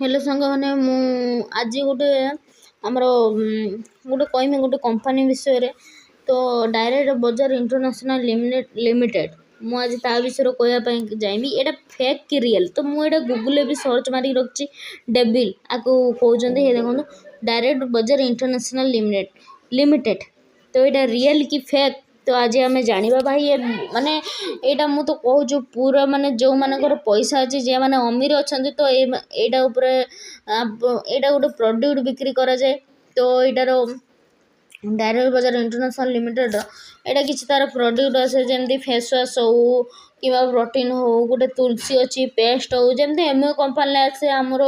Hello सांग मैंने आज गोटे आमर गोटे कहमी गोटे कंपनी विषय तो डायरेक्ट बजार इंटरनेशनल लिमिटेड मुझे ता विषय कहवाई जाइबी एटा फेक कि रियल तो मुझे गूगल भी सर्च मारिक रखी डेविल आपको कहते हैं देखो डायरेक्ट बजार इंटरनेशनल लिमिटेड तो यहाँ रियल कि फेक तो आज आम जाना भाई ये माने यहाँ मु तो कहूँ पूरा माने जो मानकर पैसा अच्छे जे मैंने अमीर अच्छा तो यहाँ गोटे प्रोडक्ट बिक्री करा जाए तो यार डायरेक्ट बजार इंटरनेशनल लिमिटेड यहाँ किसी तार प्रोडक्ट आसे जमी फेस वाश हो कि प्रोटीन हो गोटे तुलसी अच्छी पेस्ट हो जमी एमओ कंपानी आसे आमर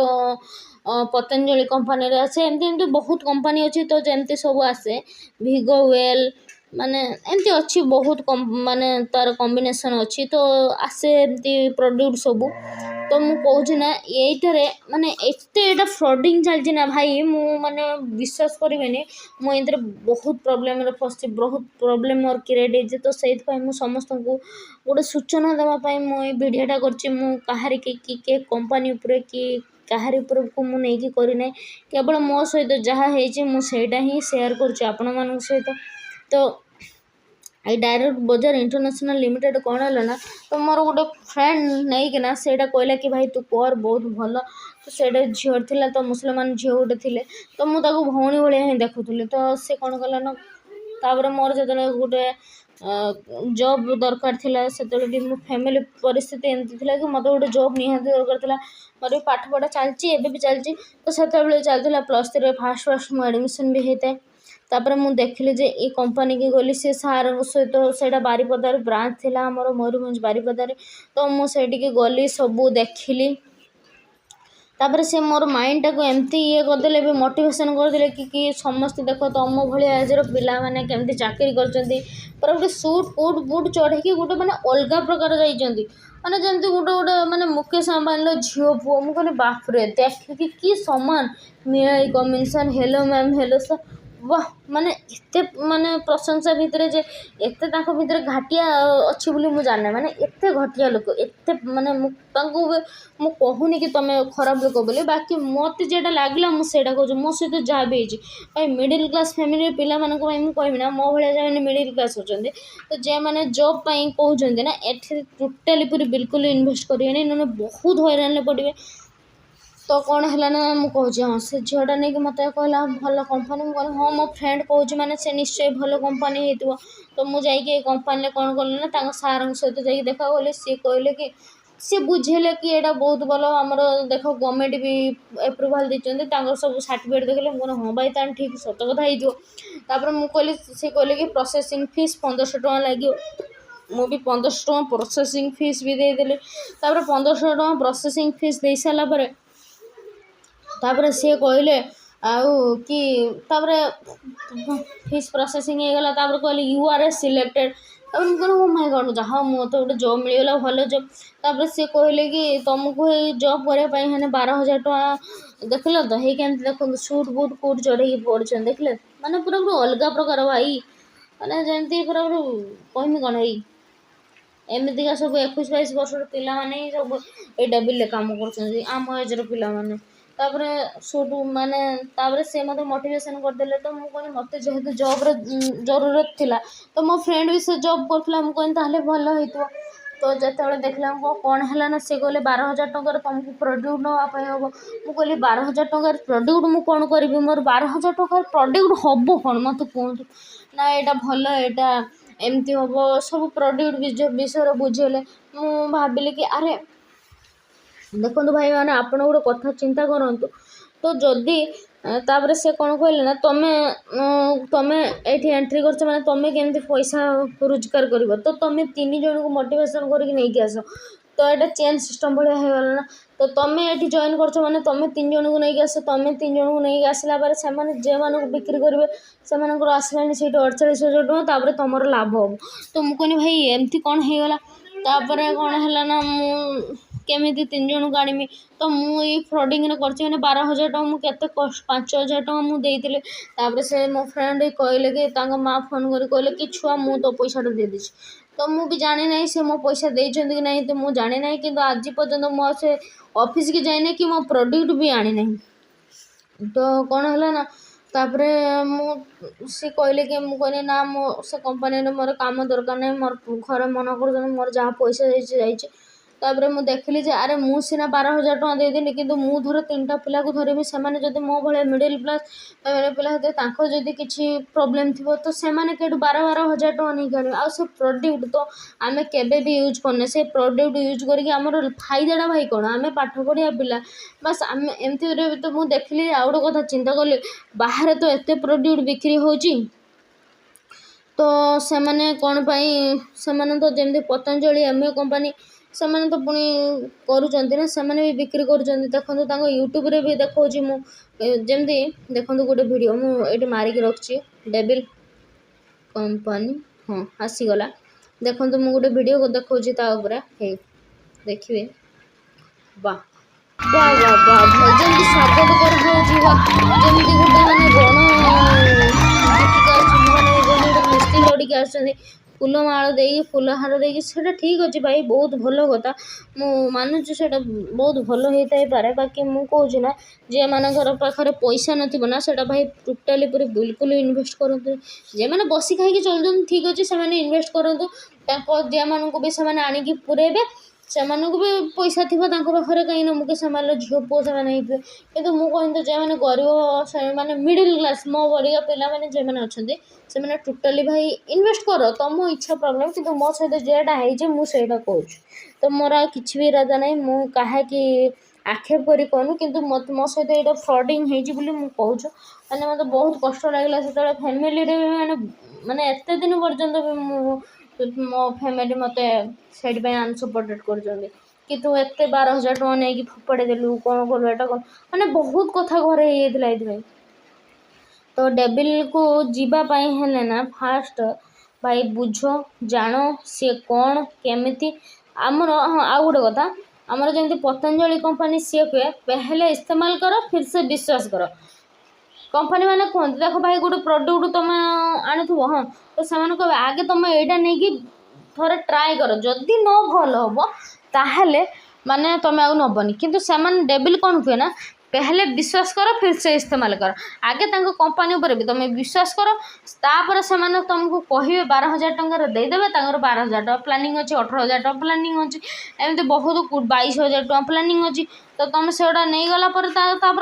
पतंजलि कंपानी आसे एमती बहुत कंपानी अच्छी तो जमती सब आसे भिगो वेल माने एमती अच्छी बहुत माने तार कॉम्बिनेशन अच्छी तो आसे एमती प्रोडक्ट सबू तो मु कहूँ ना ये माने एत फ्रडिंग चलती ना भाई मु माने विश्वास करेनि मुझे बहुत प्रोब्लेम फसी बहुत प्रोब्लेम मोर क्रिएट होती तो से समस्त को गोटे सूचना देवाई मुझे भिडियोटा कर किए कंपानी कि कहार को मुझे करना केवल मो सहित जहाँ होटा ही सेयार कर सहित तो आई डायरेक्ट बजार इंटरनेशनल लिमिटेड कौन है ना तो मोर गोटे फ्रेंड नहीं कि ना से कहला कि भाई तू कर बहुत भल तो से झील थी तो मुसलमान झील गोटे थे तो मुझे भौणी भाया ही देखुली तो सी कौन कला ना तापर मोर जो गोटे जॉब दरकार थी से मो फैमिली परिस्थिति एमती थी कि मतलब गोटे जॉब निहाती दरकार थी मोर भी पाठ पढ़ा चलती भी चलती तो से चलता +3 फास्ट मो एडमिशन भी होता है तापर मु देखली जे ये कंपनी की गली से सार सहित से बारिपदार ब्रांच थी आमर मयूरभंज बारिपदार तो मुझे गली सबू देखली तापर से मोर माइंड टाक एमती ये करदे भी मोटिवेशन करदे कि समस्त देख तुम भाया एजर पिला माने केमती चाकरी करछंती पर गोटे सूट कोट बूट चढ़े गोटे माने अलग प्रकार जाइछंती माने जमती गोटे गोटे माने मुकेश अंबानी झील पुओ मु कहली बापरे देख कि समान मे आई commission hello ma'am hello sir वाह माने एते माने प्रशंसा भितर जे एते ताको भितर घाटिया अच्छी बोली मु जाने माने एते घटिया लोक एते माने मु कहूनी कि तुम खराब लोक बोली बाकी मत जेटा लगला मुझे कहूँ मो सहित जहाँ भी भाई मिडिल क्लास फैमिली पिला मानक मुझे कहबी ना मो भाया जो मिडिल क्लास होती तो जे मैंने जॉब कहते ना ये टोटाली पूरी बिल्कुल इन्वेस्ट करेंगे ना बहुत हैरान पड़े तो कौन है ना मुझे हाँ से झीलटा नहीं मत कहला भल कंपानी मुझे हाँ मो फ्रेंड कहूँ मैंने से निश्चय भल कंपानी हो तो मुझे कंपानी कौन कल ना सार सहित जा देखा गली सी कहले कि सी बुझेले कि यहाँ बहुत भल आमर देख गवर्नमेंट भी एप्रुवाल देते सब सर्टिफिकेट देखले मुझे हाँ भाई तान ठीक सत कथा होपर मुझे सी कहले कि प्रोसेसिंग फीस 1500 टका लगे मु भी 1500 टका प्रोसेसिंग फीस भी देदेली 1500 टका प्रोसेसिंग फीस दे सारापर तापर सी कहले आउ कि फीस प्रोसेसिंग होगला कहले URS selected oh my God जहाँ मुझे गोटे जॉब मिलगला भल जॉब तापर सी कहले कि तुमको ये जॉब करने 12,000 टका देखल तो ये केमती देखो सूट बूट कोट चढ़े पड़े देखले माने पूरा पूरा अलग प्रकार भाई माने जमी पूरा कहमी कौन भाई एमतीका सब 21-22 वर्ष पिला माने सब ये डेविल काम कर आम एजर पिला माने तापर सूट माने तापर से मत मोटिवेशन करदे तो मुझे मत जेहेतु जॉब जरूरत थिला तो मो फ्रेंड भी से जॉब करथला मुझे ताहले भल होइतो तो जिते देखला कौन है ना सी कहले 12,000 टकर तुमको प्रोड्यूट नापी हम मुझे कहली 12,000 टकर प्रोड्यूट मुझे कौन करी मोर 12,000 टकर प्रोड्यूट हम कौन मत कहतु ना यहाँ भल यहाँ एमती हम सब प्रोड्यूट विषय बुझेले मु भाविली कि अरे देखो भाई मैंने आप गोटे कथा चिंता करूँ तो जदि तापर से कौन कहले ना तुम्हें ये एंट्री कर माने तुम्हें केमती पैसा रोजगार कर तो तुम्हें 3 जन को मोटिवेशन करके आस तो ये चेन सिस्टम भाया होगला ना तो तुम्हें ये जॉइन कर माने तुम्हें 3 जन को नहीं आस तुम्हें 3 जन को नहीं आसला से जे मानक बिक्री करेंगे से आसलानी से 48,000 टका तापर तुम लाभ हम तो मुझे कहनी भाई एमती कौन होगला तापर कौन है ना केमी 3 जन को आनमी तो मुझे फ्रडिंग कर 12,000 टका मुझे 5,000 टका मुझे तापर से मो फ्रेंड कहले कि माँ फोन कर कहले कि छुआ मु तो पैसा दे दी तो मुझे जानी ना से मो पैसा देती कि नहीं तो मुझे जानी ना कि आज पर्यटन मो से ऑफिस की जाइने कि मो प्रोडक्ट भी आनी नहीं। तो कौन है ना तापरे सी कहले कि मुझे कहनी ना मो से कंपनी मोर काम दरकार नहीं मोर घर मन कर मोर जहाँ पैसा जाइए तापर मु देखिली जे अरे मु सीना 12,000 टଙ୍କା देदेली किंतु मु धर 3टा पिला को धरमी से जब मो भाई मिडिल क्लास पिला जदि किसी प्रोब्लेम थी तो से 12,000 टଙ୍କା नहीं कर आ प्रोडक्ट तो आम केवे भी यूज करने से प्रोडक्ट यूज करके फायदाटा भाई कौन आम पाठ पढ़िया पिला बस आम एमती तो मुझे देखिली आ गोटे कथा चिंता कली बाहर तो एत प्रोडक्ट बिक्री होची तो से मैंने कौन पाई से तो जमी पतंजलि एमए कंपनी से तो पुणी करुँच से भी बिक्री कर देखो यूट्यूब रे भी देखा मुझे देखो गोटे वीडियो मुझे मारिक रखी डेविल कंपनी हाँ आसीगला देखो मुझे गोटे वीडियो देखा हे देखिए वाह वाह वाह वाह भाई जमी स्वागत करमती गोटे मैंने गण मिस्त्री लड़की आसुँच फूलमाल दे फूलहार देटा ठीक अच्छे भाई बहुत भल कथा मु मानुची से बहुत भल होता पारे बाकी मुझे कहूँ ना जे मानकर पाखे पैसा ना से भाई टोटाली पूरे बिल्कुल इन्वेस्ट करूँ जे मैंने बसी खाई चलते ठीक अच्छे से इन्वेस्ट करूँ जे मानक भी से आणिकी पुरेबे से भी पैसा थी पाखे कहीं मुके से झील पुओ से कि मुझे जे मैंने गरीब माने मिडिल क्लास मो बड़िया पिला मैंने जे मैंने अच्छा से टोटाली भाई इन्वेस्ट कर तुम इच्छा प्रॉब्लम कि मो सहित जेटा है कहूँ तो मोर किसी भी इरादा नहीं मु कहा कि आक्षेप करी कहूँ कि मो सहित ये फ्रडिंग कहूँ मैंने मत बहुत कष्ट लगला से फैमिली माने माने एत दिन पर्यंत भी मो फैमिली मत से अनसपोर्टेड कर कि तू एत 12,000 टଙ୍କା नहीं फोपाड़ी देलु कौन कलु एटा कौन मैंने बहुत कथा घरे ये तो डेविल को जीवाई है ना फास्ट भाई बुझ जान सी कौन केमिति आमर हाँ आ गोटे कथा आमर जमी पतंजलि कंपनी सी कहे पहले इस्तेमाल करो फिर से विश्वास करो कंपनी मैंने कहते देख भाई गोटे प्रोडक्ट तुम आणुव हाँ तो से कह आगे तुम यहाँ नहीं थोड़े ट्राए कर जदि न भल हम ताहले माने तुम आउ नबनी किंतु से डेविल कौन कहे ना पहले विश्वास करो फिर से इस्तेमाल करो आगे कंपनी उपर भी तुम विश्वास करो तापर से तुमको कहे 12,000 टଙ୍କା देदेवे 12,000 टଙ୍କା प्लानिंग अच्छी 18,000 टଙ୍କା प्लानिंग अच्छी एमती बहुत 22,000 टଙ୍କା प्लानिंग अच्छी तो तुम से नहीं गला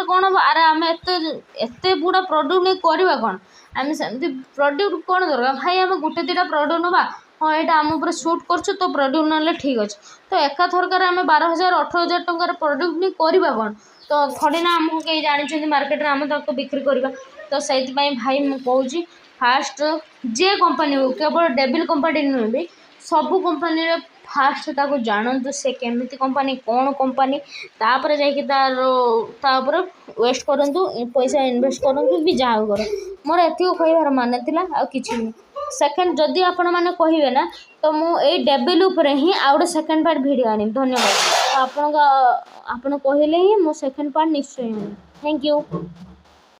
कौन हम अरे आम एत पूरा प्रोडक्ट नहीं करवा कौन आम से प्रोडक्ट कौन दरकार भाई आम गोटे 2टा प्रोडक्ट नवा हाँ यहाँ आम उपर सुट कर तो प्रोडक्ट ना ठीक अच्छे तो एका थरकार आम 12,000 18,000 टଙ୍କାର प्रोडक्ट नहीं करवा कौन तो थोड़ी ना आमको कहीं जानी मार्केट में आम तक बिक्री करवा तो से भाई मुझे कहूँ फास्ट जे कंपनी हो केवल डेविल कंपनी नुहे भी सबू कंपनी फास्ट ताको जानतु से केमिति कंपनी कौन कंपनी तापर जाकि तापर वेस्ट करूँ पैसा इन्वेस्ट करूँ भी जहाँ कर मोर एति कहबार मान था आ कि सेकेंड जदि आपण मैंने कहे ना तो मुझे डेविल उपरे ही आ गए सेकेंड पार्ट वीडियो आनी धन्यवाद तो आप कहले ही मो सेकेंड पार्ट निश्चय आनी थैंक यू।